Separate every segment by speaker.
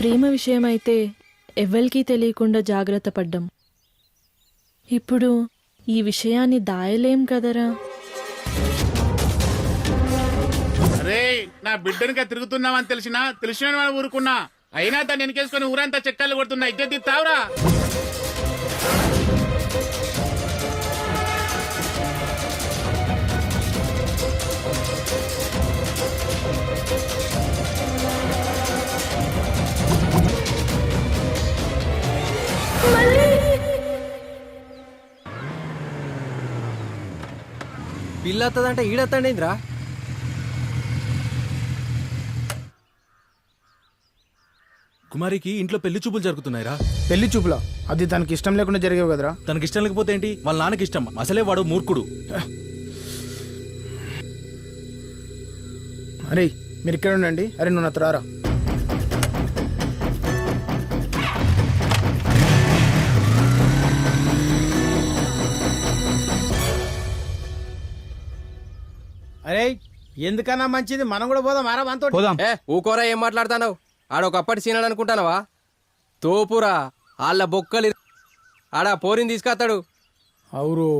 Speaker 1: ప్రేమ విషయమైతే ఎవ్వరికీ తెలియకుండా జాగ్రత్త పడ్డాం. ఇప్పుడు ఈ విషయాన్ని దాయలేం కదరా.
Speaker 2: అరే నా బిడ్డనిగా తిరుగుతున్నావని తెలిసిన ఊరుకున్నా. అయినా దాన్ని వెనకేసుకుని ఊరంతా చెక్కలు కొడుతున్నా. ఇద్దరు తావురా.
Speaker 3: పిల్ల వస్తుందంటే ఈడొస్తాడేంద్రా?
Speaker 4: కుమారికి ఇంట్లో పెళ్లి చూపులు జరుగుతున్నాయిరా.
Speaker 5: పెళ్లి చూపులా? అది తనకి ఇష్టం లేకుండా జరిగేవి కదరా.
Speaker 4: తనకి ఇష్టం లేకపోతే ఏంటి, వాళ్ళ నాన్నకి ఇష్టం. అసలే వాడు మూర్ఖుడు.
Speaker 5: అరే మీరు ఇక్కడ ఉండండి. అరే నువ్వు నాతో రారా.
Speaker 3: అరే ఎందుకన్నా మంచిది, మనం కూడా పోదాం. ఆరా మనతో
Speaker 5: పోదాం.
Speaker 6: ఊకోరా, ఏం మాట్లాడతావు? ఆడొకప్పటి సీనాడు అనుకుంటానవా? తోపురా, వాళ్ళ బొక్కలు ఆడ పోరిని తీసుకొస్తాడు.
Speaker 5: అవురు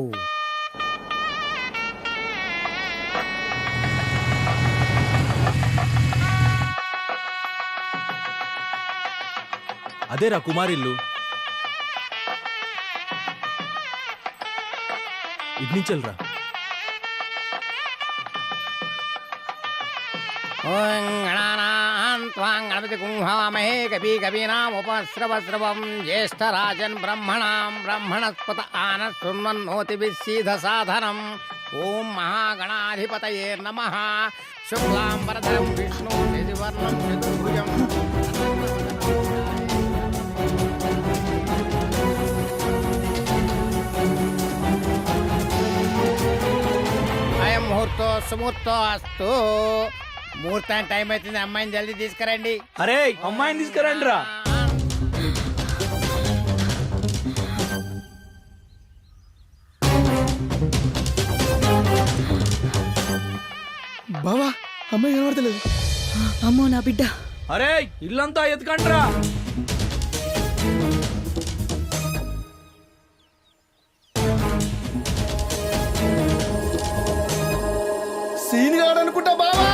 Speaker 4: అదేరా కుమారిల్లు. ఇడ్నించల్రా.
Speaker 3: గణపతి కుంభామహే కపీ కవీనాముపస్రవస్రవం జ్యేష్ఠరాజన్ బ్రహ్మణాం బ్రహ్మణస్పత ఆనశృణ్వన్నోతిభిస్సీధ సాధనం. ఓం మహాగణాధిపతయే నమః. శుక్లాంబరధరం విష్ణు నిధివర్ణం చతుర్భుజం. అయం ముహూర్తో సుముహూర్తో అస్తు. ముహూర్తానికి టైం అవుతుంది. అమ్మాయిని జల్దీ తీసుకురండి.
Speaker 4: అరే అమ్మాయిని తీసుకురండి రా.
Speaker 5: బావా అమ్మాయి కనబడతలేదు.
Speaker 1: అమ్మో నా బిడ్డ.
Speaker 4: అరే ఇల్లంతా ఎత్తుకండ్రా.
Speaker 5: సీన్ కాడనుకుంటా బావా.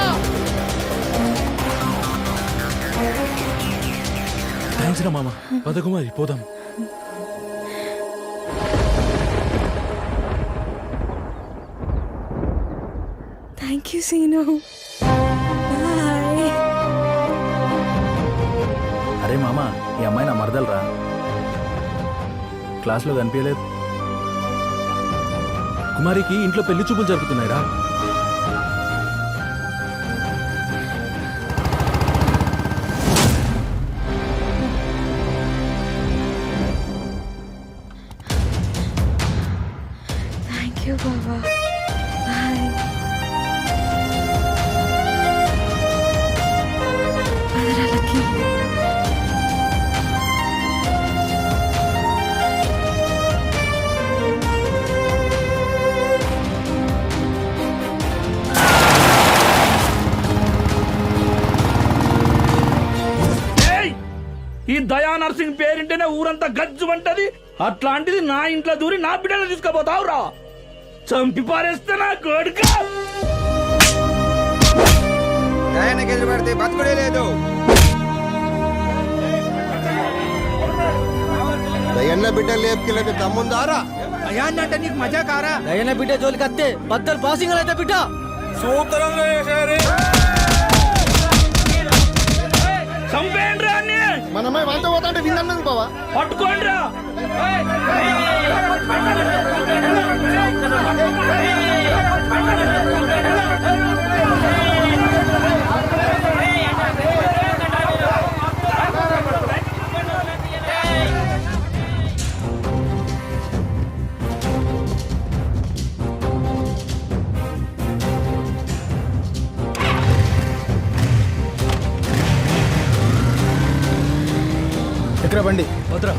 Speaker 4: థ్యాంక్స్ రా మామ. పద కుమారి పోదాం.
Speaker 1: Thank you Seenu. బాయ్.
Speaker 4: అరే మామ, ఈ అమ్మాయి నా మరదలరా. క్లాస్లో కనిపించలేదు. కుమారికి ఇంట్లో పెళ్లి చూపులు జరుగుతున్నాయిరా.
Speaker 1: థ్యాంక్ యూ బాబా. బాయ్. అదరా లక్కీ.
Speaker 7: ఈ దయా నర్సింగ్ పేరింటేనే ఊరంతా గజ్జు అంటది. అట్లాంటిది నా ఇంట్లో దూరి నా బిడ్డలు తీసుకుపోతావురా. చంపి పారేస్తే నా కొడుక.
Speaker 6: పడితే బతుకుడే లేదు. దయన్న బిడ్డలు లేపుకెళ్ళి తమ్ముందారా?
Speaker 3: అయాన్నంటే నీకు మజా కారా? దయన బిడ్డ జోలికి వస్తే బద్దలు పాసింగ్ అయితే బిడ్డ.
Speaker 7: చంపేయండి రా అన్ని.
Speaker 5: మన అమ్మాయి వాళ్ళతో పోతా అంటే విన్నాను బావా.
Speaker 7: పట్టుకోండి రా.
Speaker 5: ఎక్కడ బండి
Speaker 4: వద్రా.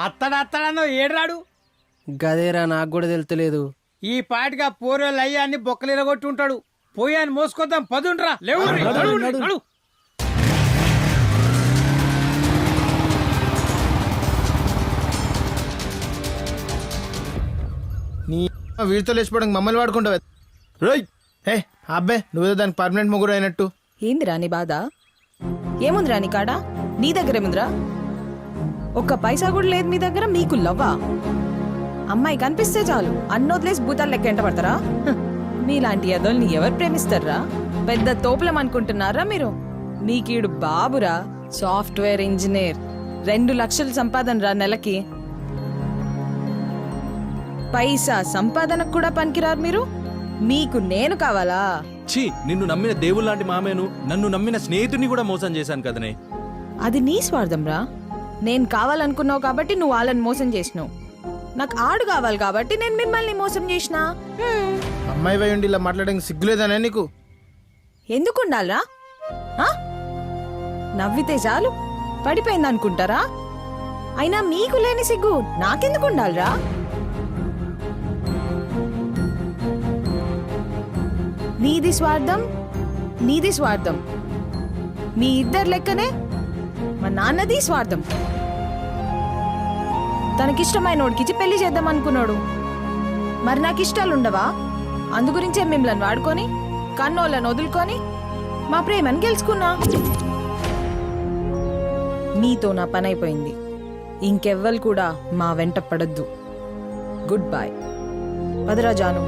Speaker 3: అత్తడత్తడన్నో ఏడ్రాడు. గదేరా నాకు కూడా తెలుతలేదు. ఈ పాటిగా పోరోళ్ళు అయ్యాన్ని బొక్కలు ఇరగొట్టి ఉంటాడు. పోయాన్ని మోసుకొద్దాం పదుండ్రా లేవు
Speaker 5: నీ వీడితో లేచిపోవడానికి మమ్మల్ని వాడుకుంటావు రోయ్. ఏ అబ్బే నువ్వేదో దానికి పర్మనెంట్ మొగుడు అయినట్టు.
Speaker 1: ఏందిరా నీ బాధ? ఏముందిరా నీ కాడ? నీ దగ్గర ఏముందిరా? ఒక్క పైసా కూడా లేదు మీ దగ్గర. మీకు లవ్వా? అమ్మాయి కనిపిస్తే చాలు అన్నోద్లేసి భూతాలు లెక్క ఎంట పడతారా? మీలాంటి ఎదల్ని ఎవరు ప్రేమిస్తారా? పెద్ద తోపులం అనుకుంటున్నారా మీరు? మీకీడు బాబురా, సాఫ్ట్వేర్ ఇంజనీర్, 2 లక్షలు సంపాదన రా నెలకి. పైసా సంపాదనకు కూడా పనికిరారు మీరు. మీకు నేను కావాలా?
Speaker 4: ఛీ, నిన్ను నమ్మిన దేవుళ్ళ లాంటి మామేను నన్ను నమ్మిన స్నేహితుడిని కూడా మోసం చేశాను కదనే.
Speaker 1: అది నీ స్వార్థం రా. నేను కావాలనుకున్నావు కాబట్టి నువ్వు వాళ్ళని మోసం చేసినావు. నాకు ఆడు కావాలి కాబట్టి నేను మిమ్మల్ని మోసం చేసిన.
Speaker 5: అమ్మాయి వై ఉండి ఇలా మాట్లాడడానికి సిగ్గులేదనే నీకు?
Speaker 1: ఎందుకు ఉండాలరా? ఆ? నవ్వితే చాలు పడిపోయింది అనుకుంటారా? అయినా మీకు లేని సిగ్గు నాకెందుకు ఉండాలరా? నీది స్వార్థం, నీది స్వార్థం. మీ ఇద్దరు లెక్కనే మా నాన్నది స్వార్థం. తనకిష్టమైన వాడికిచ్చి పెళ్లి చేద్దాం అనుకున్నాడు. మరి నాకు ఇష్టాలు ఉండవా? అందుగురించే మిమ్మల్ని వాడుకొని కన్నోళ్ళని వదులుకొని మా ప్రేమని గెలుచుకున్నా. మీతో నా పని అయిపోయింది. ఇంకెవ్వరు కూడా మా వెంట పడద్దు. Good bye. పదరా జాను.